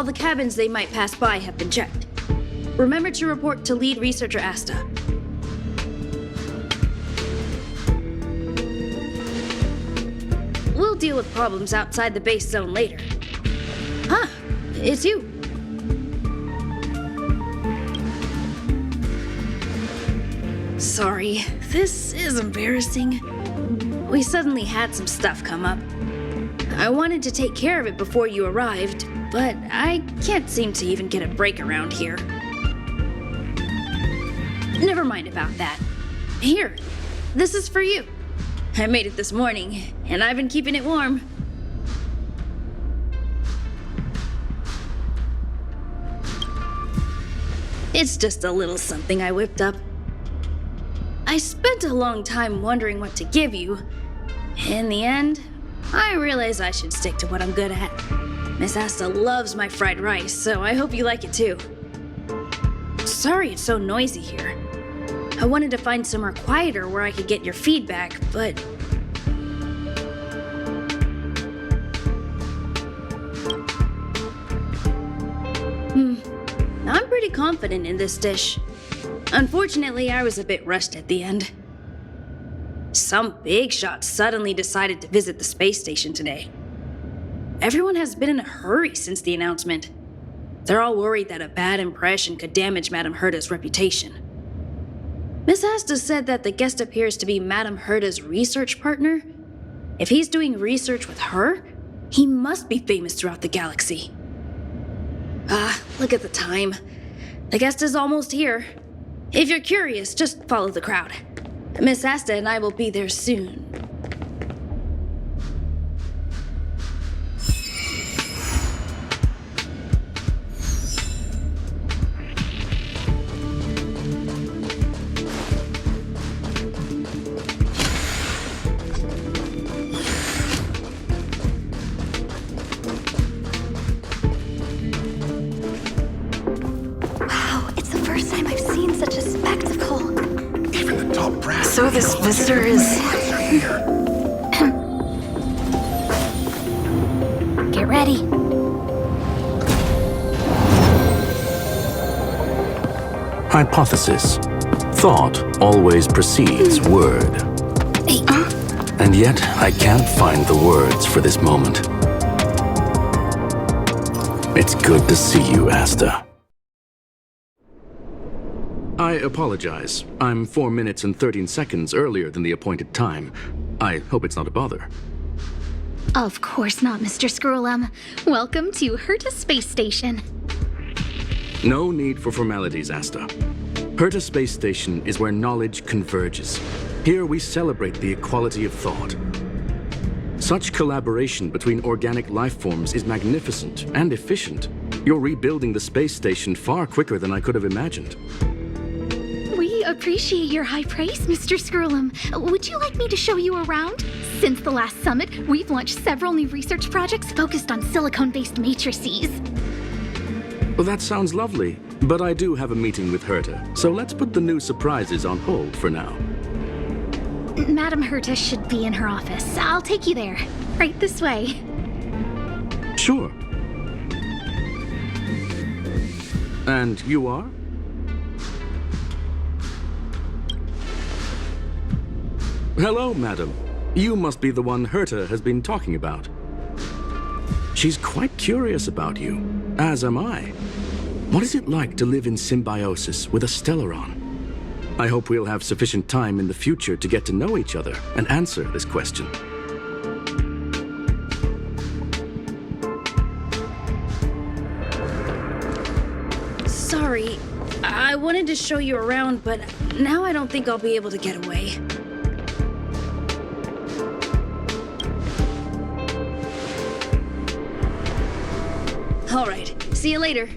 All the cabins they might pass by have been checked. Remember to report to lead researcher Asta. We'll deal with problems outside the base zone later. Huh, it's you. Sorry, this is embarrassing. We suddenly had some stuff come up. I wanted to take care of it before you arrived, but I can't seem to even get a break around here. Never mind about that. Here, this is for you. I made it this morning, and I've been keeping it warm. It's just a little something I whipped up. I spent a long time wondering what to give you. In the end, I realized I should stick to what I'm good at. Miss Asta loves my fried rice, so I hope you like it too. Sorry it's so noisy here. I wanted to find somewhere quieter where I could get your feedback, but... I'm pretty confident in this dish. Unfortunately, I was a bit rushed at the end. Some big shot suddenly decided to visit the space station today. Everyone has been in a hurry since the announcement. They're all worried that a bad impression could damage Madame Herta's reputation. Miss Asta said that the guest appears to be Madame Herta's research partner. If he's doing research with her, he must be famous throughout the galaxy. Look at the time. The guest is almost here. If you're curious, just follow the crowd. Miss Asta and I will be there soon. So this visitor is... Get ready. Hypothesis. Thought always precedes word. And yet, I can't find the words for this moment. It's good to see you, Asta. I apologize. I'm 4 minutes and 13 seconds earlier than the appointed time. I hope it's not a bother. Of course not, Mr. Scrollum. Welcome to Herta Space Station. No need for formalities, Asta. Herta Space Station is where knowledge converges. Here we celebrate the equality of thought. Such collaboration between organic life forms is magnificent and efficient. You're rebuilding the space station far quicker than I could have imagined. We appreciate your high praise, Mr. Scrollum. Would you like me to show you around? Since the last summit, we've launched several new research projects focused on silicone-based matrices. Well, that sounds lovely, but I do have a meeting with Herta, so let's put the new surprises on hold for now. Madame Herta should be in her office. I'll take you there. Right this way. Sure. And you are? Hello, madam. You must be the one Herta has been talking about. She's quite curious about you, as am I. What is it like to live in symbiosis with a Stellaron? I hope we'll have sufficient time in the future to get to know each other and answer this question. Sorry, I wanted to show you around, but now I don't think I'll be able to get away. All right, see you later.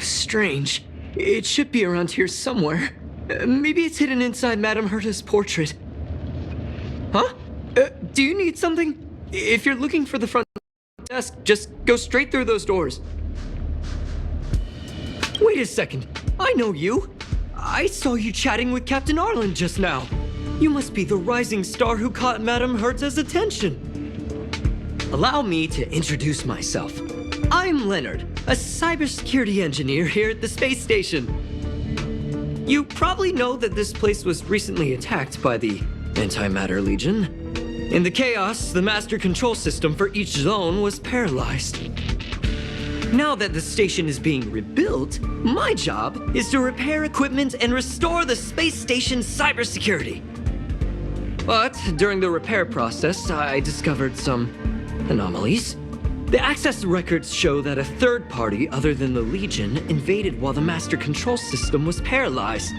Strange. It should be around here somewhere. Maybe it's hidden inside Madame Herta's portrait. Huh? Do you need something? If you're looking for the front desk, just go straight through those doors. Wait a second. I know you. I saw you chatting with Captain Arlen just now. You must be the rising star who caught Madame Herta's attention. Allow me to introduce myself. I'm Leonard, a cybersecurity engineer here at the space station. You probably know that this place was recently attacked by the Antimatter Legion. In the chaos, the master control system for each zone was paralyzed. Now that the station is being rebuilt, my job is to repair equipment and restore the space station's cybersecurity. But during the repair process, I discovered some anomalies. The access records show that a third party other than the Legion invaded while the master control system was paralyzed.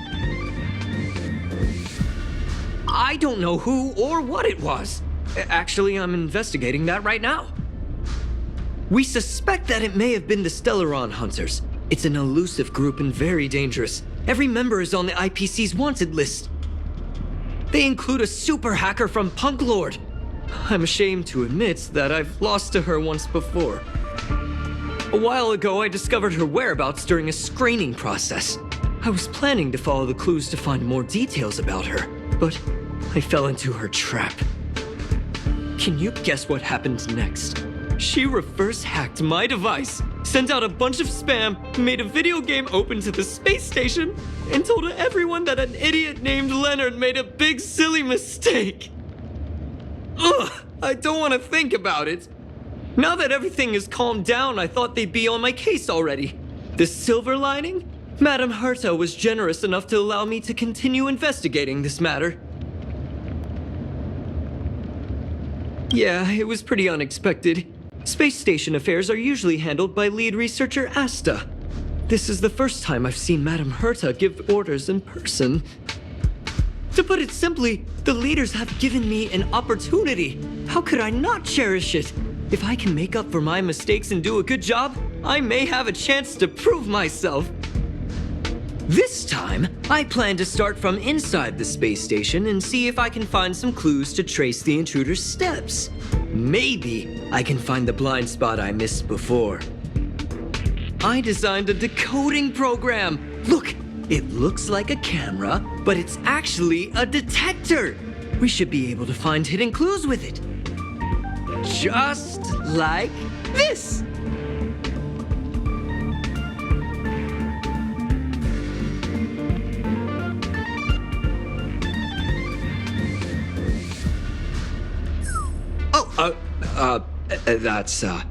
I don't know who or what it was. Actually, I'm investigating that right now. We suspect that it may have been the Stellaron Hunters. It's an elusive group and very dangerous. Every member is on the IPC's wanted list. They include a super hacker from Punk Lord. I'm ashamed to admit that I've lost to her once before. A while ago, I discovered her whereabouts during a screening process. I was planning to follow the clues to find more details about her, but I fell into her trap. Can you guess what happened next? She reverse hacked my device, sent out a bunch of spam, made a video game open to the space station, and told everyone that an idiot named Leonard made a big silly mistake. Ugh, I don't want to think about it. Now that everything is calmed down, I thought they'd be on my case already. The silver lining? Madame Herta was generous enough to allow me to continue investigating this matter. Yeah, it was pretty unexpected. Space station affairs are usually handled by lead researcher Asta. This is the first time I've seen Madame Herta give orders in person. To put it simply, the leaders have given me an opportunity. How could I not cherish it? If I can make up for my mistakes and do a good job, I may have a chance to prove myself. This time, I plan to start from inside the space station and see if I can find some clues to trace the intruder's steps. Maybe I can find the blind spot I missed before. I designed a decoding program. Look, it looks like a camera, but it's actually a detector. We should be able to find hidden clues with it. Just like this. That's, a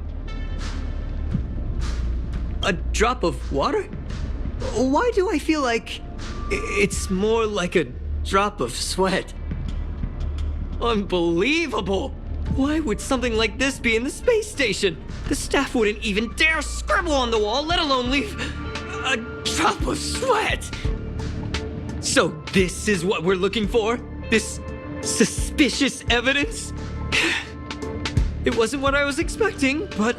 drop of water? Why do I feel like it's more like a drop of sweat? Unbelievable! Why would something like this be in the space station? The staff wouldn't even dare scribble on the wall, let alone leave a drop of sweat! So this is what we're looking for? This suspicious evidence? It wasn't what I was expecting, but...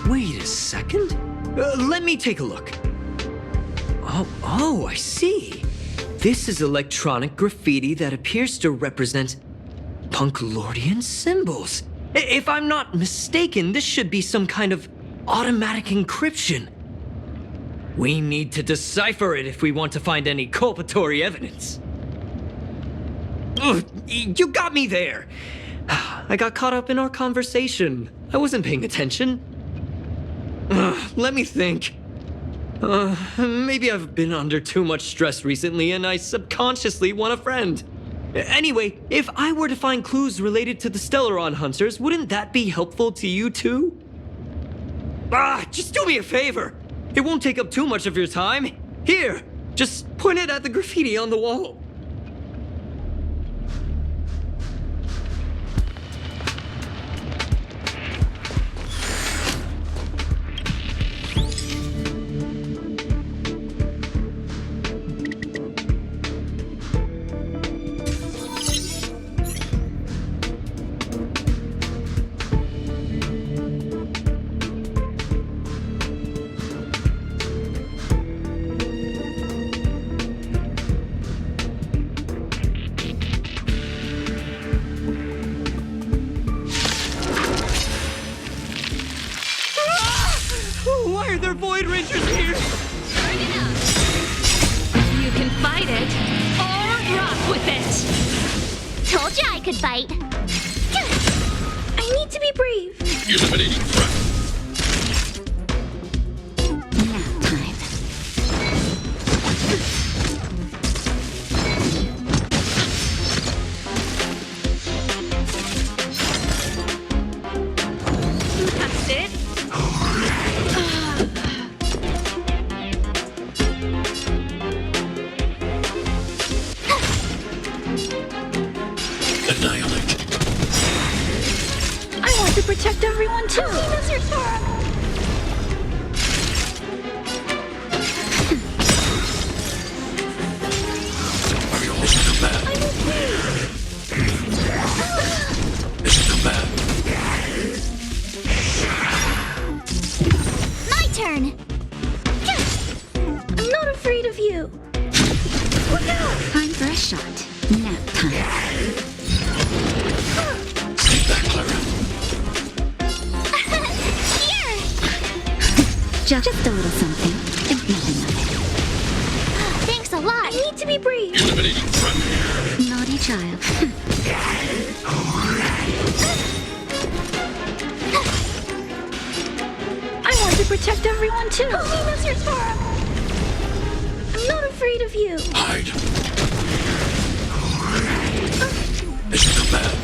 Wait a second. Let me take a look. Oh, I see. This is electronic graffiti that appears to represent Punklordian symbols. If I'm not mistaken, this should be some kind of automatic encryption. We need to decipher it if we want to find any culpatory evidence. Ugh, you got me there. I got caught up in our conversation. I wasn't paying attention. Let me think. Maybe I've been under too much stress recently and I subconsciously want a friend. Anyway, if I were to find clues related to the Stellaron Hunters, wouldn't that be helpful to you too? Just do me a favor. It won't take up too much of your time. Here, just point it at the graffiti on the wall. could fight. I need to be brave. Eliminating threat. Nap time. That's it. Annihilate. I want to protect everyone too. Mr. Squirrel! Mission command. Mission command. My turn! I'm not afraid of you. Look out! Time for a shot. Nap time. Stay back, Clara. Here! Just a little something. It's nothing of it. Thanks a lot. I need to be brave. Eliminating threat. Naughty child. I want to protect everyone too. Help me, Mr. Squirrel. I'm not afraid of you. Hide. Mission command.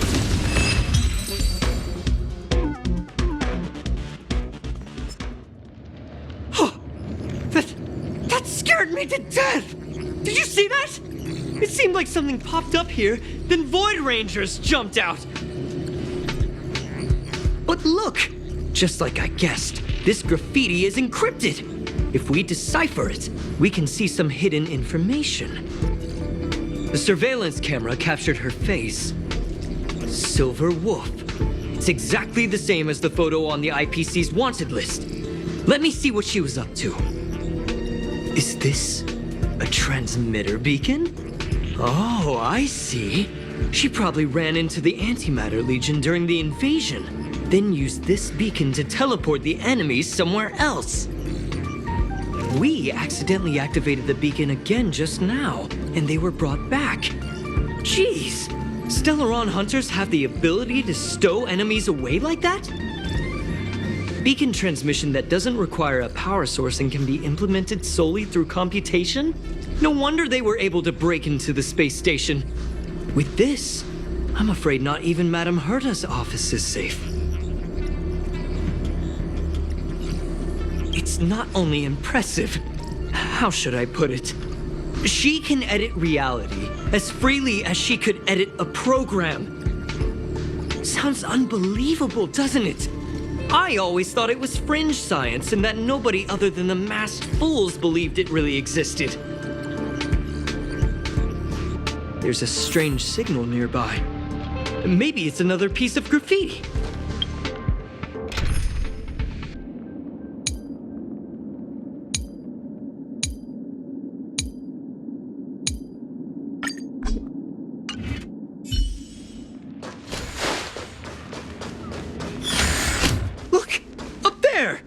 That scared me to death! Did you see that? It seemed like something popped up here, then Void Rangers jumped out. But look! Just like I guessed, this graffiti is encrypted. If we decipher it, we can see some hidden information. The surveillance camera captured her face. Silverwolf. It's exactly the same as the photo on the IPC's wanted list. Let me see what she was up to. Is this a transmitter beacon? Oh, I see. She probably ran into the Antimatter Legion during the invasion, then used this beacon to teleport the enemies somewhere else. We accidentally activated the beacon again just now, and they were brought back. Jeez, Stellaron hunters have the ability to stow enemies away like that? Beacon transmission that doesn't require a power source and can be implemented solely through computation? No wonder they were able to break into the space station. With this, I'm afraid not even Madame Herta's office is safe. It's not only impressive, how should I put it? She can edit reality as freely as she could edit a program. Sounds unbelievable, doesn't it? I always thought it was fringe science and that nobody other than the masked fools believed it really existed. There's a strange signal nearby. Maybe it's another piece of graffiti. Look! Up there!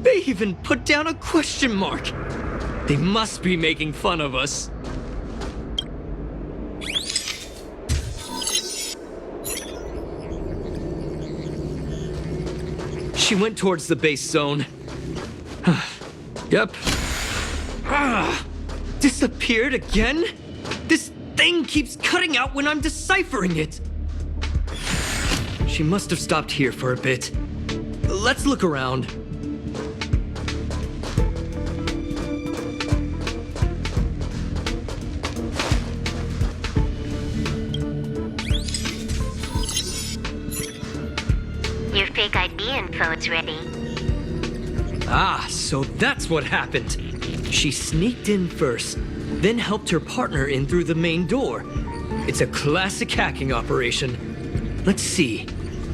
They even put down a question mark. They must be making fun of us. She went towards the base zone. Yep. Disappeared again? This thing keeps cutting out when I'm deciphering it. She must have stopped here for a bit. Let's look around. Your fake ID info is ready. Ah, so that's what happened. She sneaked in first, then helped her partner in through the main door. It's a classic hacking operation. Let's see.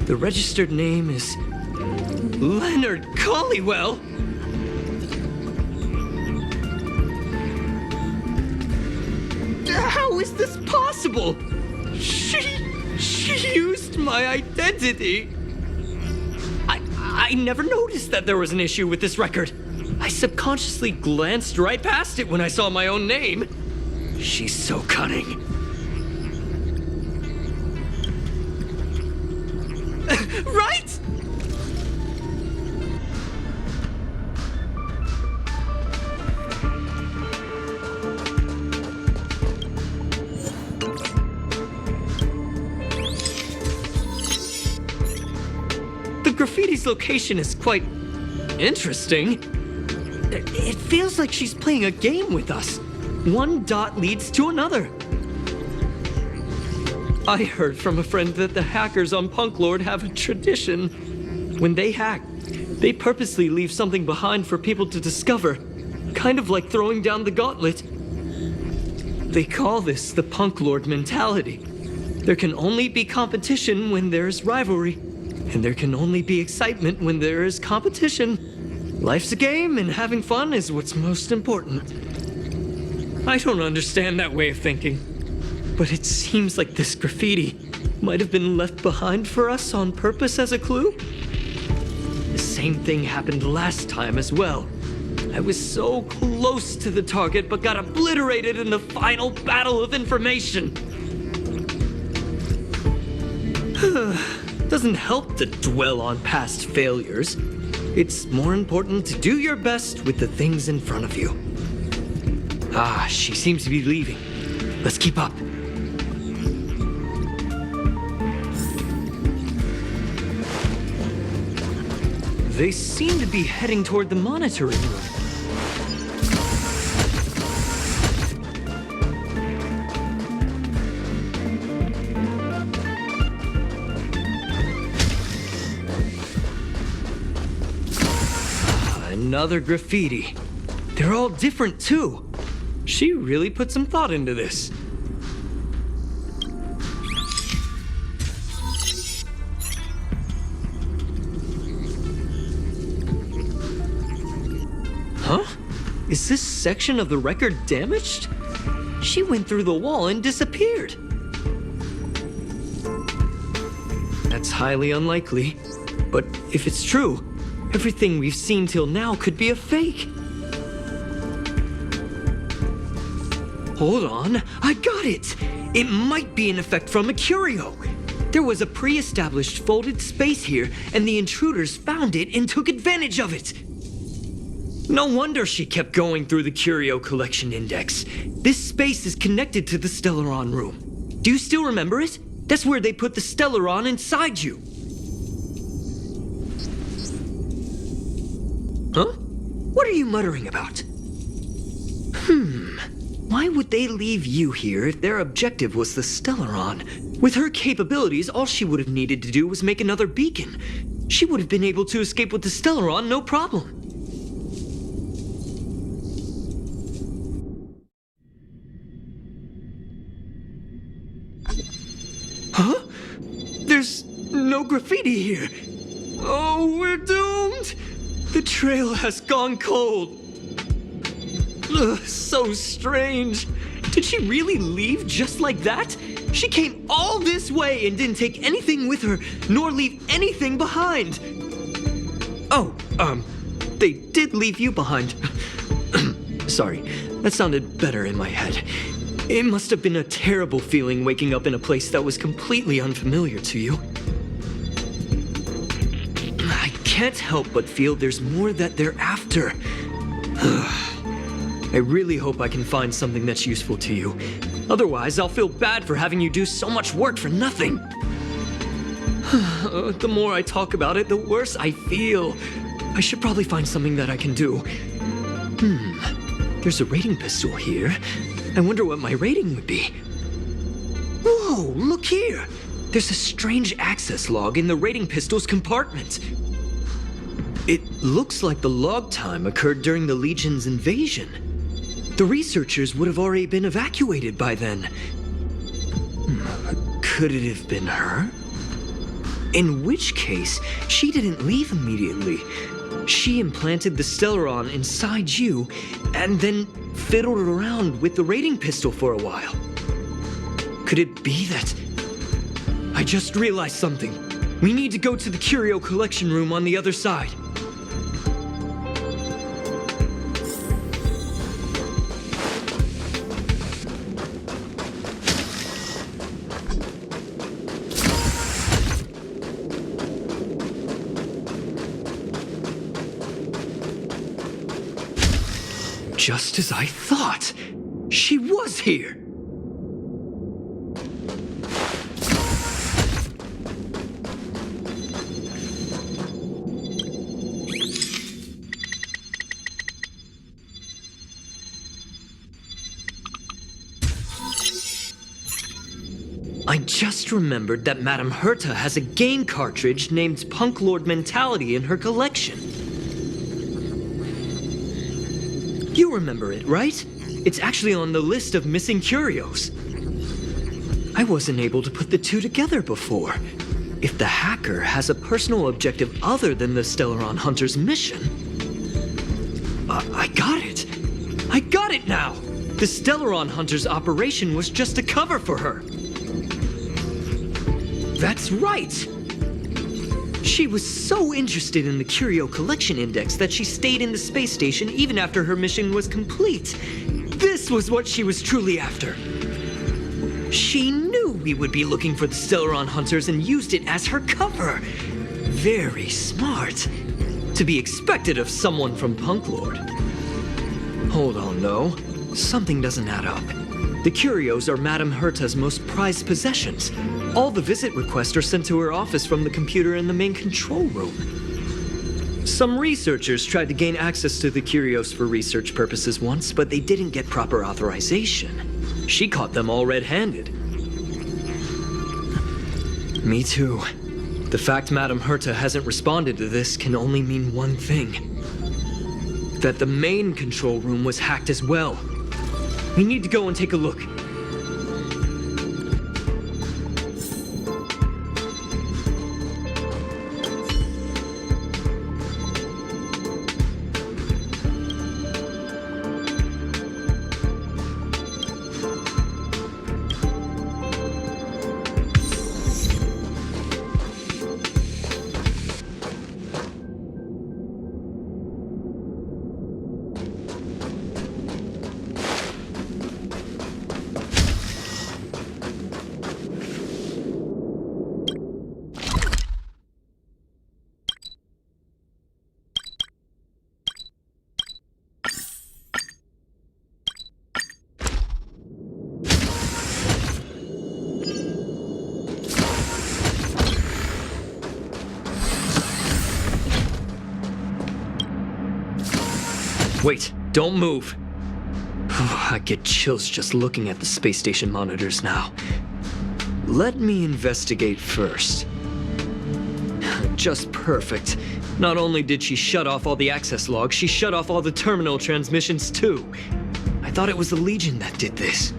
The registered name is Leonard Collywell. How is this possible? She used my identity. I never noticed that there was an issue with this record. I subconsciously glanced right past it when I saw my own name. She's so cunning. graffiti's location is quite interesting. It feels like she's playing a game with us. One dot leads to another. I heard from a friend that the hackers on Punk Lord have a tradition. When they hack, they purposely leave something behind for people to discover, kind of like throwing down the gauntlet. They call this the Punk Lord mentality. There can only be competition when there's rivalry, and there can only be excitement when there is competition. Life's a game, and having fun is what's most important. I don't understand that way of thinking, but it seems like this graffiti might have been left behind for us on purpose as a clue. The same thing happened last time as well. I was so close to the target, but got obliterated in the final battle of information. Doesn't help to dwell on past failures. It's more important to do your best with the things in front of you. Ah, she seems to be leaving. Let's keep up. They seem to be heading toward the monitoring room. Another graffiti. They're all different too. She really put some thought into this. Huh? Is this section of the record damaged? She went through the wall and disappeared. That's highly unlikely. But if it's true, everything we've seen till now could be a fake. Hold on, I got it! It might be an effect from a curio. There was a pre-established folded space here, and the intruders found it and took advantage of it. No wonder she kept going through the curio collection index. This space is connected to the Stellaron room. Do you still remember it? That's where they put the Stellaron inside you. Huh? What are you muttering about? Why would they leave you here if their objective was the Stellaron? With her capabilities, all she would have needed to do was make another beacon. She would have been able to escape with the Stellaron, no problem. Huh? There's no graffiti here. Oh, we're doomed! The trail has gone cold. Ugh, so strange. Did she really leave just like that? She came all this way and didn't take anything with her, nor leave anything behind. Oh, they did leave you behind. Sorry, that sounded better in my head. It must have been a terrible feeling waking up in a place that was completely unfamiliar to you. I can't help but feel there's more that they're after. I really hope I can find something that's useful to you. Otherwise, I'll feel bad for having you do so much work for nothing. The more I talk about it, the worse I feel. I should probably find something that I can do. There's a rating pistol here. I wonder what my rating would be. Whoa, look here! There's a strange access log in the rating pistol's compartment. It looks like the log time occurred during the Legion's invasion. The researchers would have already been evacuated by then. Could it have been her? In which case, she didn't leave immediately. She implanted the Stellaron inside you, and then fiddled around with the rating pistol for a while. Could it be that... I just realized something. We need to go to the curio collection room on the other side. Just as I thought. She was here. I just remembered that Madame Herta has a game cartridge named Punk Lord Mentality in her collection. You remember it, right? It's actually on the list of missing curios. I wasn't able to put the two together before. If the hacker has a personal objective other than the Stellaron Hunter's mission... I got it! I got it now! The Stellaron Hunter's operation was just a cover for her. That's right! She was so interested in the Curio Collection Index that she stayed in the space station even after her mission was complete. This was what she was truly after. She knew we would be looking for the Stellaron Hunters and used it as her cover. Very smart. To be expected of someone from Punk Lord. Hold on, though. Something doesn't add up. The curios are Madame Herta's most prized possessions. All the visit requests are sent to her office from the computer in the main control room. Some researchers tried to gain access to the curios for research purposes once, but they didn't get proper authorization. She caught them all red-handed. Me too. The fact Madame Herta hasn't responded to this can only mean one thing. That the main control room was hacked as well. We need to go and take a look. Wait, don't move. I get chills just looking at the space station monitors now. Let me investigate first. Just perfect. Not only did she shut off all the access logs, she shut off all the terminal transmissions too. I thought it was the Legion that did this.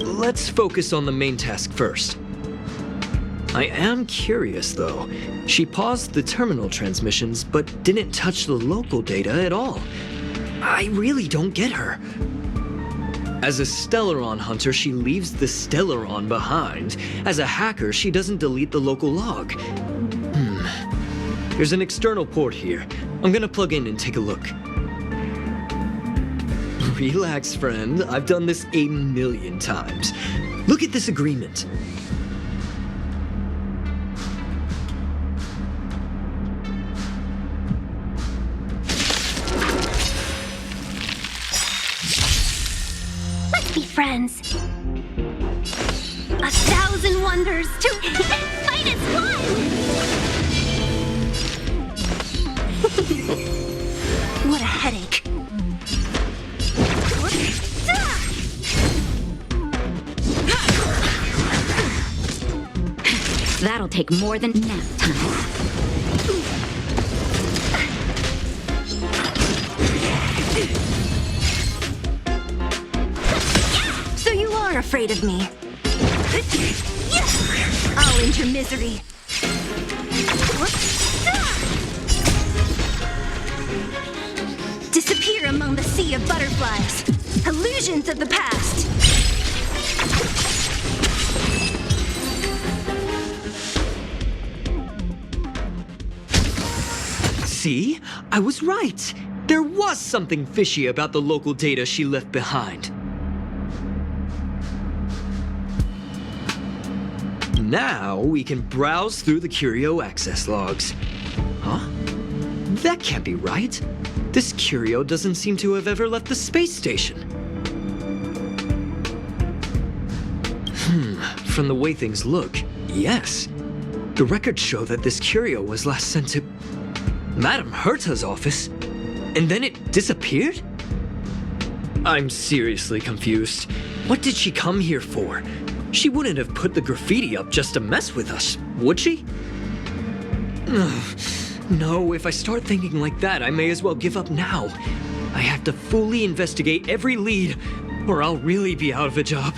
Let's focus on the main task first. I am curious, though. She paused the terminal transmissions, but didn't touch the local data at all. I really don't get her. As a Stellaron hunter, she leaves the Stellaron behind. As a hacker, she doesn't delete the local log. There's an external port here. I'm gonna plug in and take a look. Relax, friend. I've done this 1,000,000 times. Look at this agreement. Let's be friends. 1,000 wonders to minus one! What a headache. That'll take more than nap time. So you are afraid of me. I'll end your misery. Disappear among the sea of butterflies. Illusions of the past. See? I was right. There was something fishy about the local data she left behind. Now we can browse through the Curio access logs. Huh? That can't be right. This Curio doesn't seem to have ever left the space station. From the way things look, yes. The records show that this Curio was last sent to Madame Herta's office, and then it disappeared? I'm seriously confused. What did she come here for? She wouldn't have put the graffiti up just to mess with us, would she? No, if I start thinking like that, I may as well give up now. I have to fully investigate every lead, or I'll really be out of a job.